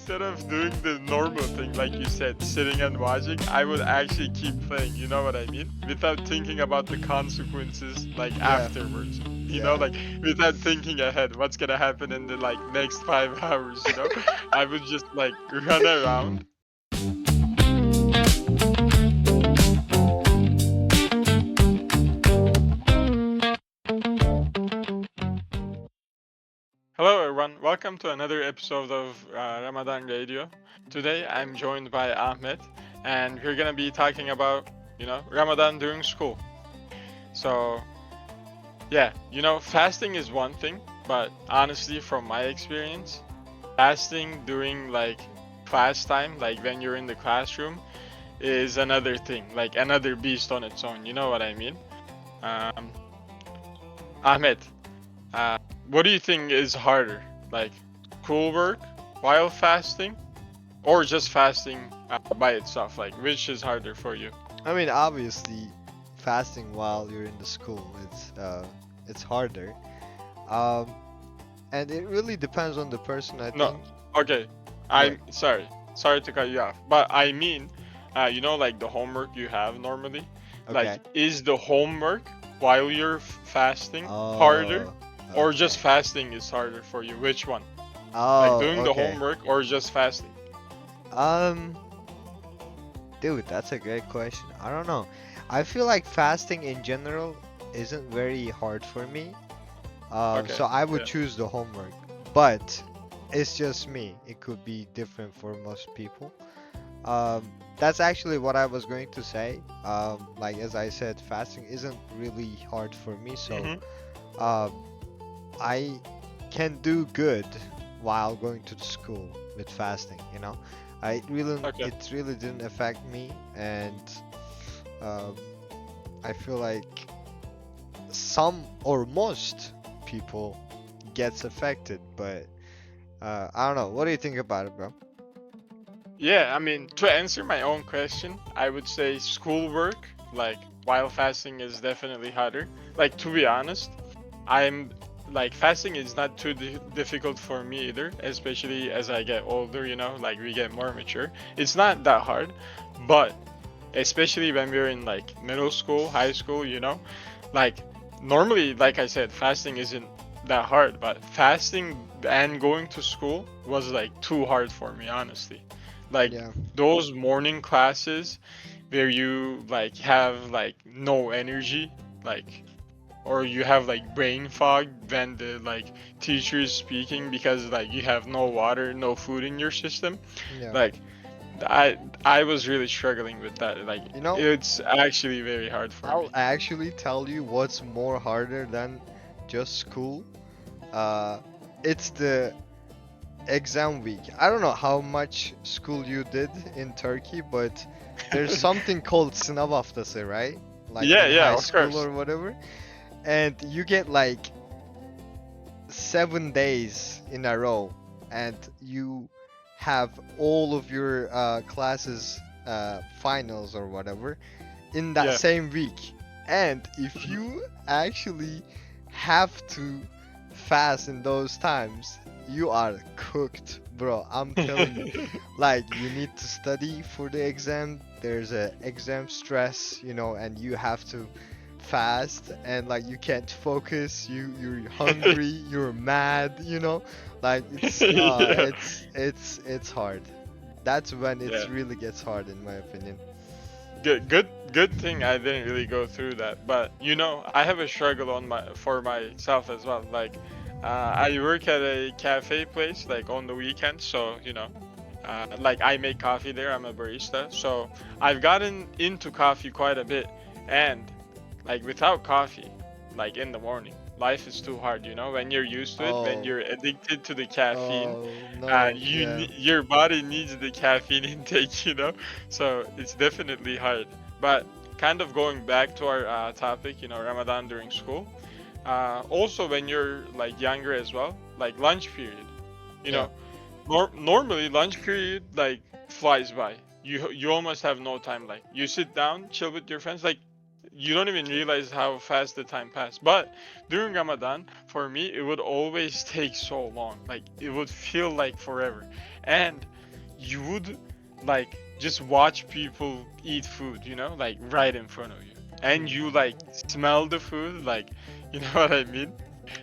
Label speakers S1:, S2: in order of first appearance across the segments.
S1: instead of doing the normal thing, like you said, sitting and watching, I would actually keep playing. You know what I mean? Without thinking about the consequences, like
S2: Yeah,
S1: afterwards.
S2: yeah.
S1: Like without thinking ahead, what's gonna happen in the like next 5 hours? I would just like run around. Hello, everyone. Welcome to another episode of Ramadan Radio. Today, I'm joined by Ahmet, and we're gonna be talking about, Ramadan during school. So, yeah, fasting is one thing, but honestly, from my experience, fasting during like class time, like when you're in the classroom, is another thing, like another beast on its own. You know what I mean? Um, Ahmet, Uh, what do you think is harder? Like schoolwork while fasting or just fasting by itself? Like which is harder for you?
S2: I mean, obviously, fasting while you're in the school, it's harder. Um, and it really depends on the person, I
S1: No.
S2: think.
S1: Okay.
S2: What?
S1: I'm sorry. Sorry to cut you off. But I mean, like the homework you have normally, like
S2: Okay.
S1: is the homework while you're fasting harder
S2: Oh,
S1: or just
S2: okay.
S1: fasting is harder for you? Which one? Like
S2: Oh,
S1: doing the
S2: okay.
S1: homework or just fasting?
S2: Um, Dude, that's a great question. I don't know. I feel like fasting in general isn't very hard for me.
S1: Okay.
S2: So I would
S1: Yeah.
S2: choose the homework. But it's just me. It could be different for most people. That's actually what I was going to say. Like as I said, fasting isn't really hard for me, so
S1: Mm-hmm.
S2: um, I can do good while going to the school with fasting.
S1: Okay.
S2: It really didn't affect me, and um, I feel like some or most people gets affected, but I don't know. What do you think about it, bro?
S1: Yeah, I mean, to answer my own question, I would say schoolwork, like while fasting is definitely harder. Like to be honest, I'm like fasting is not too difficult for me either, especially as I get older, like we get more mature. It's not that hard, but especially when we're in like middle school, high school, like normally, like I said, fasting isn't that hard, but fasting and going to school was like too hard for me, honestly. Like
S2: Yeah.
S1: those morning classes where you like have like no energy, like or you have like brain fog when the like teacher is speaking because like you have no water, no food in your system.
S2: Yeah.
S1: Like I was really struggling with that. Like
S2: You know,
S1: it's actually very hard for
S2: I'll
S1: me.
S2: actually tell you what's more harder than just school. Uh, it's the exam week. I don't know how much school you did in Turkey, but there's something called sınav haftası, right? Like
S1: Yeah,
S2: in
S1: yeah,
S2: high
S1: of
S2: school
S1: course.
S2: or whatever. And you get like 7 days in a row, and you have all of your classes, finals or whatever, in that
S1: Yeah.
S2: same week. And if
S1: Mhm.
S2: you actually have to fast in those times, you are cooked, bro. I'm telling you. Like, you need to study for the exam. There's a exam stress, and you have to fast, and like you can't focus. You're hungry. You're mad. Like
S1: Yeah.
S2: it's hard. That's when it
S1: Yeah.
S2: really gets hard, in my opinion.
S1: Good thing I didn't really go through that. But I have a struggle on my for myself as well. Like, I work at a cafe place like on the weekend, so like I make coffee there. I'm a barista, so I've gotten into coffee quite a bit, and like without coffee, like in the morning, life is too hard. When you're used to it, when
S2: Oh,
S1: you're addicted to the caffeine,
S2: oh no, yeah,
S1: your body needs the caffeine intake. So it's definitely hard. But kind of going back to our topic, Ramadan during school. Also, when you're like younger as well, like lunch period, you
S2: yeah.
S1: know, normally lunch period like flies by. You almost have no time. Like you sit down, chill with your friends. Like you don't even realize how fast the time passed. But during Ramadan, for me, it would always take so long. Like it would feel like forever. And you would like just watch people eat food, you know, like right in front of you, and you like smell the food, like you know what I mean?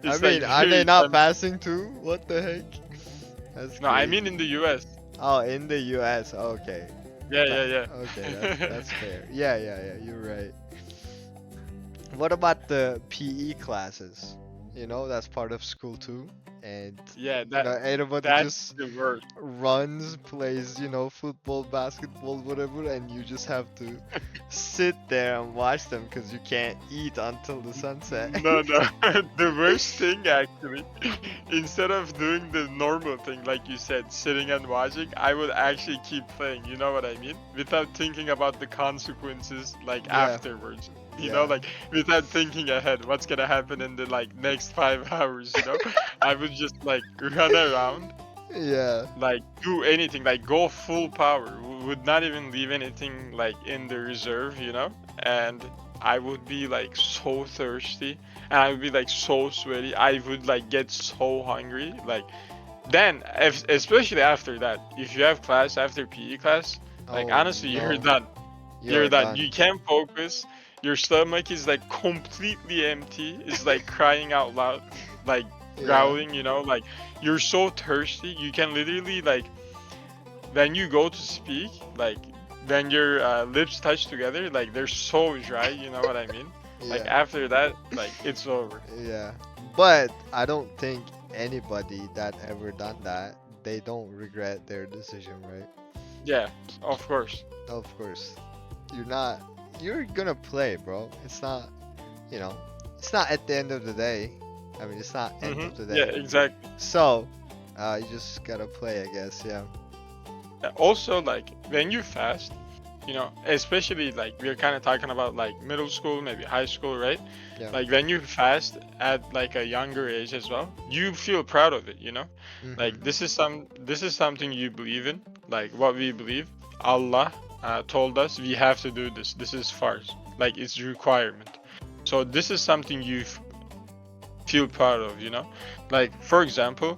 S2: I
S1: It's like
S2: mean, are they
S1: very
S2: not
S1: tempting.
S2: fasting too? What the heck? That's
S1: No, I mean
S2: crazy.
S1: in the U.S.
S2: Oh, in the US. Okay.
S1: Yeah,
S2: That,
S1: yeah,
S2: okay,
S1: yeah.
S2: that's fair. Yeah, yeah, yeah, you're right. What about the PE classes? That's part of school too. And
S1: Yeah,
S2: everybody
S1: that's
S2: just
S1: the worst.
S2: runs, plays, football, basketball, whatever, and you just have to sit there and watch them because you can't eat until the sunset.
S1: No, no. The worst thing actually, instead of doing the normal thing like you said, sitting and watching, I would actually keep playing. You know what I mean? Without thinking about the consequences like
S2: Yeah,
S1: afterwards.
S2: yeah,
S1: Like without thinking ahead, what's gonna happen in the like next 5 hours? I would just like run around,
S2: yeah,
S1: like do anything, like go full power. Would not even leave anything like in the reserve. And I would be like so thirsty, and I would be like so sweaty. I would like get so hungry. Like then, if, especially after that, if you have class after PE class, like
S2: oh
S1: honestly, you're
S2: no,
S1: done. You're
S2: you're
S1: done.
S2: done.
S1: You can't focus. Your stomach is like completely empty. It's like crying out loud, like
S2: Yeah,
S1: growling. Like you're so thirsty. You can literally like when you go to speak, like when your lips touch together, like they're so dry. You know what I mean? Like
S2: yeah,
S1: after that, like it's over.
S2: yeah. But I don't think anybody that ever done that, they don't regret their decision, right?
S1: Yeah, of course.
S2: Of course. You're not, you're gonna play, bro. You know, it's not at the end of the day. I mean, it's not end of the
S1: Yeah,
S2: day.
S1: exactly.
S2: So, you just gotta play, I guess, yeah.
S1: Also, like when you fast, especially like we're kind of talking about like middle school, maybe high school, right?
S2: Yeah.
S1: Like when you fast at like a younger age as well, you feel proud of it.
S2: Mm-hmm.
S1: Like this is something you believe in, like what we believe. Allah told us we have to do this. This is farz, like it's requirement. So this is something you feel proud of. Like for example,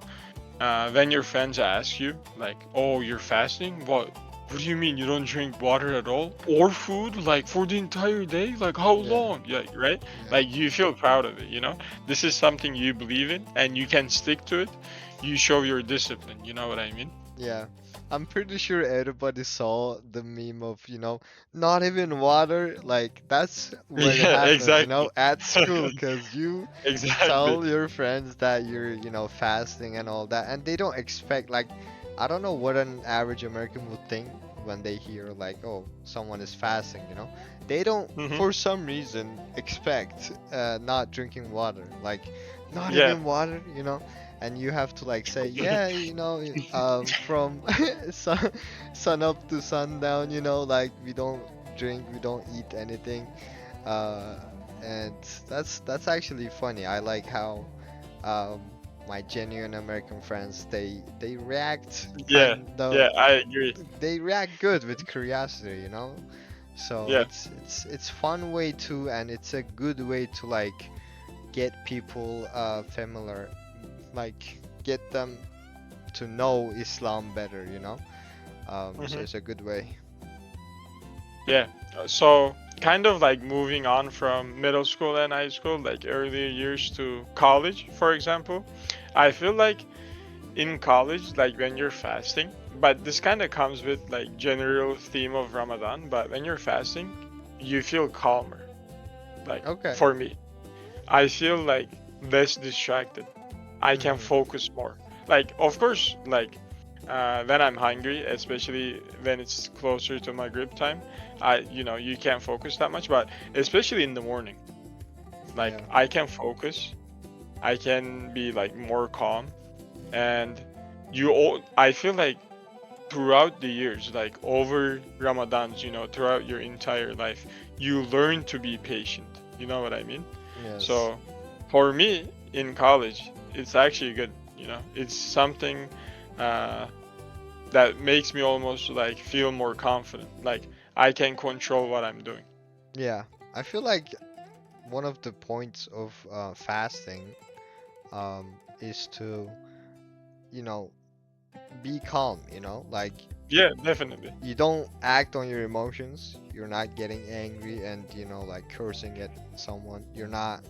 S1: when your friends ask you, like, "Oh, you're fasting? What do you mean you don't drink water at all or food like for the entire day? Like how
S2: Yeah.
S1: long?" Yeah, right?
S2: Yeah.
S1: Like you feel proud of it. This is something you believe in and you can stick to it. You show your discipline. You know what I mean?
S2: Yeah. I'm pretty sure everybody saw the meme of, not even water. Like, that's when it
S1: Yeah,
S2: happens,
S1: exactly.
S2: at school, because you
S1: Exactly.
S2: tell your friends that you're, fasting and all that, and they don't expect, like, I don't know what an average American would think when they hear, like, oh, someone is fasting. They don't,
S1: Hmm.
S2: for some reason, expect not drinking water. Like, not
S1: Yeah.
S2: even water. And you have to like say, yeah, from sun, sun up to sundown, like we don't drink, we don't eat anything, uh, and that's actually funny. I like how um, my genuine American friends, they react
S1: Yeah.
S2: kind of,
S1: Yeah, I agree.
S2: they react good with curiosity. So
S1: Yeah.
S2: it's fun way to, and it's a good way to like get people familiar, like get them to know Islam better. So
S1: Hmm.
S2: it's a good way.
S1: Yeah. So kind of like moving on from middle school and high school, like earlier years to college, for example. I feel like in college, like when you're fasting, but this kind of comes with like general theme of Ramadan, but when you're fasting, you feel calmer. Like
S2: Okay.
S1: for me, I feel like less distracted. I can
S2: Mhm.
S1: focus more. Like of course, like when I'm hungry, especially when it's closer to my grip time, you can't focus that much, but especially in the morning, like
S2: Yeah.
S1: I can focus. I can be like more calm, and I feel like throughout the years, like over Ramadans, throughout your entire life, you learn to be patient. You know what I mean?
S2: Yes.
S1: So for me in college, it's actually good. It's something uh, that makes me almost like feel more confident. Like I can control what I'm doing.
S2: Yeah. I feel like one of the points of fasting is to, you know, be calm. Like
S1: Yeah, definitely.
S2: You don't act on your emotions. You're not getting angry and like cursing at someone. You're not,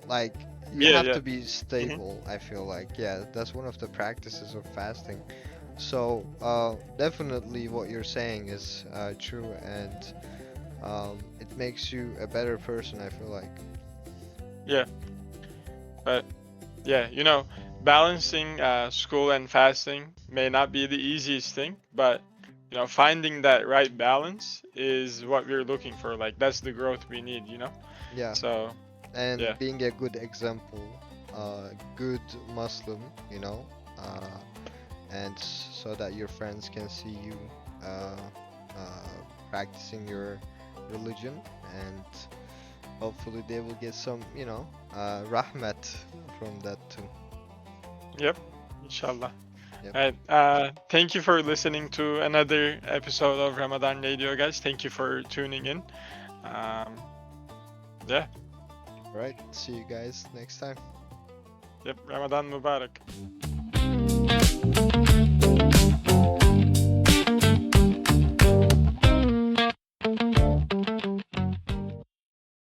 S2: like you
S1: Yeah,
S2: have
S1: yeah.
S2: to be
S1: Hmm.
S2: stable. I feel like, yeah, that's one of the practices of fasting. So definitely what you're saying is true, and it makes you a better person, I feel like.
S1: Yeah, but yeah, balancing school and fasting may not be the easiest thing, but finding that right balance is what we're looking for. Like that's the growth we need.
S2: Yeah,
S1: So yeah,
S2: and being a good example, good Muslim, uh, and so that your friends can see you uh, practicing your religion, and hopefully they will get some, rahmat from that too.
S1: yep, inshallah.
S2: Yep.
S1: All right. Thank you for listening to another episode of Ramadan Radio, guys. Thank you for tuning in. Um, yeah.
S2: All right. See you guys next time.
S1: Yep. Ramadan Mubarak.